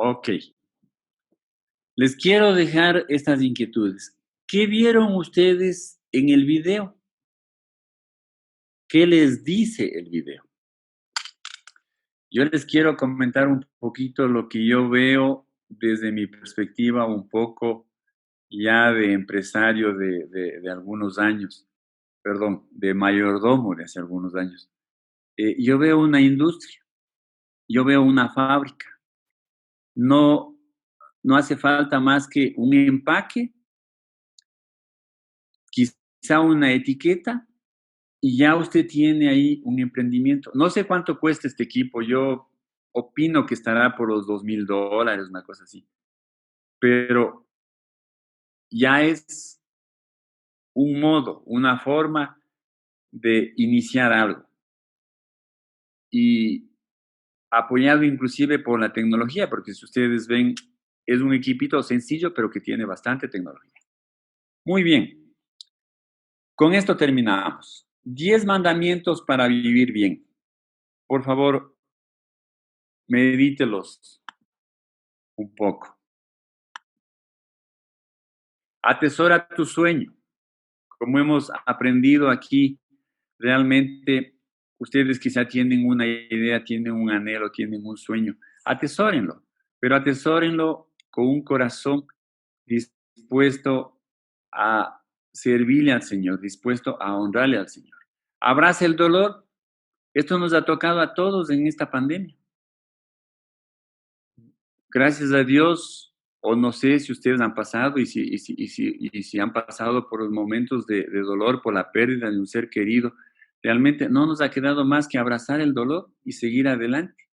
Ok. Les quiero dejar estas inquietudes. ¿Qué vieron ustedes en el video? ¿Qué les dice el video? Yo les quiero comentar un poquito lo que yo veo desde mi perspectiva un poco ya de empresario de algunos años, perdón, de mayordomo de hace algunos años. Yo veo una industria, yo veo una fábrica. No, no hace falta más que un empaque, quizá una etiqueta, y ya usted tiene ahí un emprendimiento. No sé cuánto cuesta este equipo, yo opino que estará por los $2,000, una cosa así, pero ya es un modo, una forma de iniciar algo y apoyado inclusive por la tecnología, porque si ustedes ven, es un equipito sencillo, pero que tiene bastante tecnología. Muy bien, con esto terminamos. 10 mandamientos para vivir bien. Por favor, medítelos un poco. Atesora tu sueño. Como hemos aprendido aquí, realmente ustedes quizá tienen una idea, tienen un anhelo, tienen un sueño. Atesórenlo, pero atesórenlo con un corazón dispuesto a servirle al Señor, dispuesto a honrarle al Señor. Abraza el dolor. Esto nos ha tocado a todos en esta pandemia. Gracias a Dios, o no sé si ustedes han pasado y si han pasado por los momentos de dolor, por la pérdida de un ser querido, realmente no nos ha quedado más que abrazar el dolor y seguir adelante.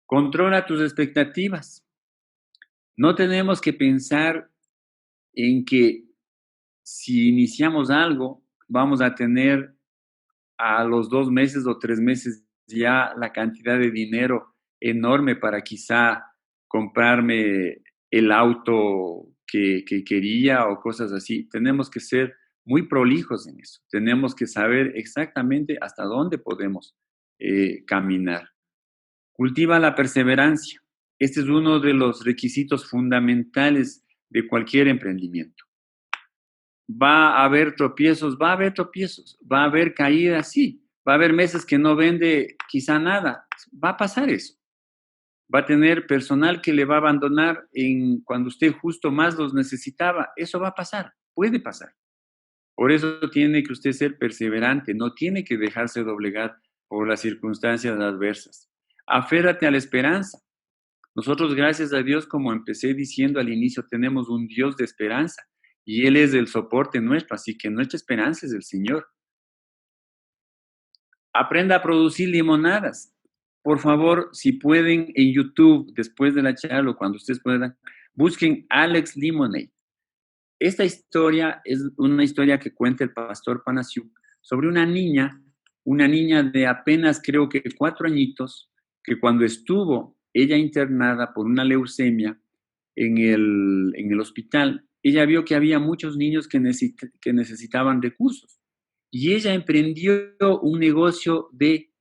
Controla tus expectativas. No tenemos que pensar en que si iniciamos algo, vamos a tener a los 2 meses o 3 meses ya la cantidad de dinero enorme para quizá comprarme el auto que quería o cosas así. Tenemos que ser muy prolijos en eso. Tenemos que saber exactamente hasta dónde podemos caminar. Cultiva la perseverancia. Este es uno de los requisitos fundamentales de cualquier emprendimiento. Va a haber tropiezos, va a haber caídas, sí, va a haber meses que no vende quizá nada, va a pasar eso. Va a tener personal que le va a abandonar cuando usted justo más los necesitaba, eso va a pasar, puede pasar. Por eso tiene que usted ser perseverante, no tiene que dejarse doblegar por las circunstancias adversas. Aférrate a la esperanza. Nosotros, gracias a Dios, como empecé diciendo al inicio, tenemos un Dios de esperanza y Él es el soporte nuestro, así que nuestra esperanza es el Señor. Aprenda a producir limonadas. Por favor, si pueden, en YouTube, después de la charla o cuando ustedes puedan, busquen Alex Lemonade. Esta historia es una historia que cuenta el pastor Panasiuk sobre una niña de apenas creo que 4 añitos, que cuando estuvo ella internada por una leucemia en el hospital, ella vio que había muchos niños que necesitaban recursos. Y ella emprendió un negocio de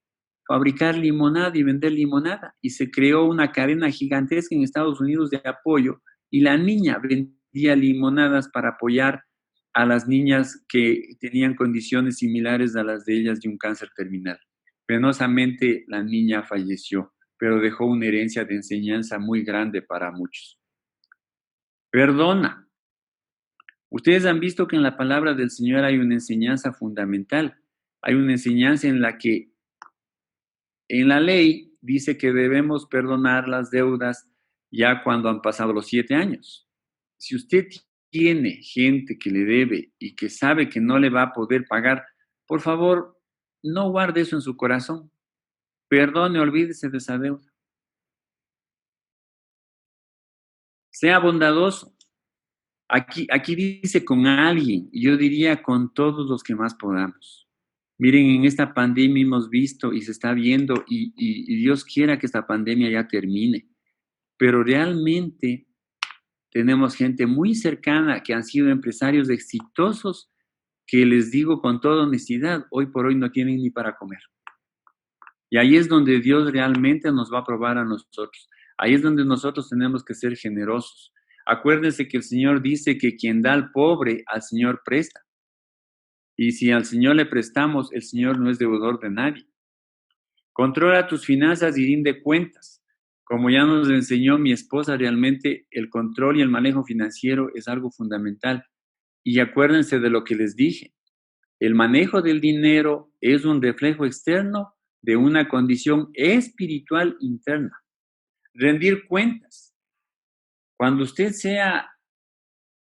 fabricar limonada y vender limonada. Y se creó una cadena gigantesca en Estados Unidos de apoyo. Y la niña vendía limonadas para apoyar a las niñas que tenían condiciones similares a las de ellas de un cáncer terminal. Penosamente, la niña falleció, pero dejó una herencia de enseñanza muy grande para muchos. Perdona. Ustedes han visto que en la palabra del Señor hay una enseñanza fundamental. Hay una enseñanza en la que en la ley dice que debemos perdonar las deudas ya cuando han pasado los 7 años. Si usted tiene gente que le debe y que sabe que no le va a poder pagar, por favor, no guarde eso en su corazón. Perdone, olvídese de esa deuda. Sea bondadoso. Aquí dice con alguien, y yo diría con todos los que más podamos. Miren, en esta pandemia hemos visto y se está viendo, y Dios quiera que esta pandemia ya termine, pero realmente tenemos gente muy cercana que han sido empresarios exitosos que les digo con toda honestidad, hoy por hoy no tienen ni para comer. Y ahí es donde Dios realmente nos va a probar a nosotros. Ahí es donde nosotros tenemos que ser generosos. Acuérdense que el Señor dice que quien da al pobre, al Señor presta. Y si al Señor le prestamos, el Señor no es deudor de nadie. Controla tus finanzas y rinde cuentas. Como ya nos enseñó mi esposa, realmente el control y el manejo financiero es algo fundamental. Y acuérdense de lo que les dije. El manejo del dinero es un reflejo externo de una condición espiritual interna. Rendir cuentas. Cuando usted sea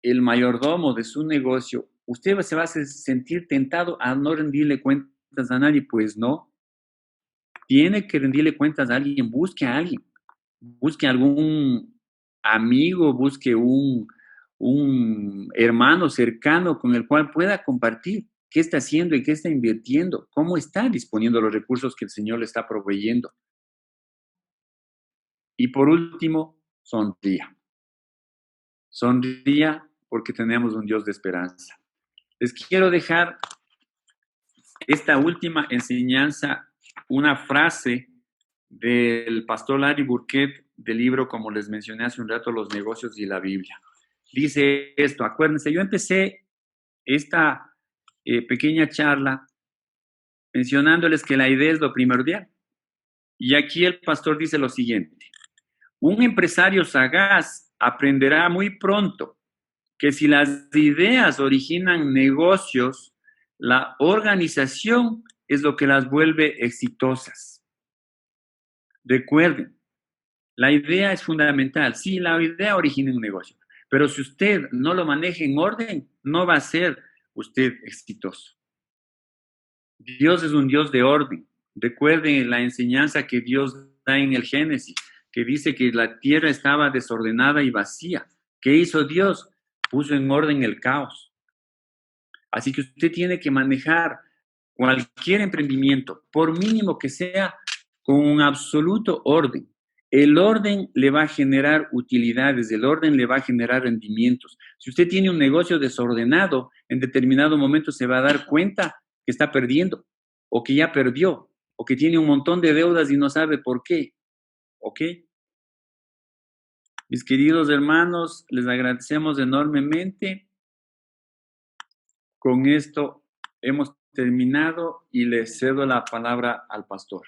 el mayordomo de su negocio, usted se va a sentir tentado a no rendirle cuentas a nadie. Pues no. Tiene que rendirle cuentas a alguien. Busque a alguien. Busque algún amigo, busque un hermano cercano con el cual pueda compartir qué está haciendo y qué está invirtiendo, cómo está disponiendo los recursos que el Señor le está proveyendo. Y por último, sonría. Sonría porque tenemos un Dios de esperanza. Les quiero dejar esta última enseñanza, una frase del pastor Larry Burkett del libro, como les mencioné hace un rato, Los negocios y la Biblia. Dice esto, acuérdense, yo empecé esta pequeña charla mencionándoles que la idea es lo primordial. Y aquí el pastor dice lo siguiente: un empresario sagaz aprenderá muy pronto que si las ideas originan negocios, la organización es lo que las vuelve exitosas. Recuerden, la idea es fundamental. Sí, la idea origina un negocio, pero si usted no lo maneja en orden, no va a ser usted exitoso. Dios es un Dios de orden. Recuerden la enseñanza que Dios da en el Génesis, que dice que la tierra estaba desordenada y vacía. ¿Qué hizo Dios? Puso en orden el caos. Así que usted tiene que manejar cualquier emprendimiento, por mínimo que sea, con un absoluto orden. El orden le va a generar utilidades, el orden le va a generar rendimientos. Si usted tiene un negocio desordenado, en determinado momento se va a dar cuenta que está perdiendo, o que ya perdió, o que tiene un montón de deudas y no sabe por qué. ¿Ok? Mis queridos hermanos, les agradecemos enormemente. Con esto hemos terminado y le cedo la palabra al pastor.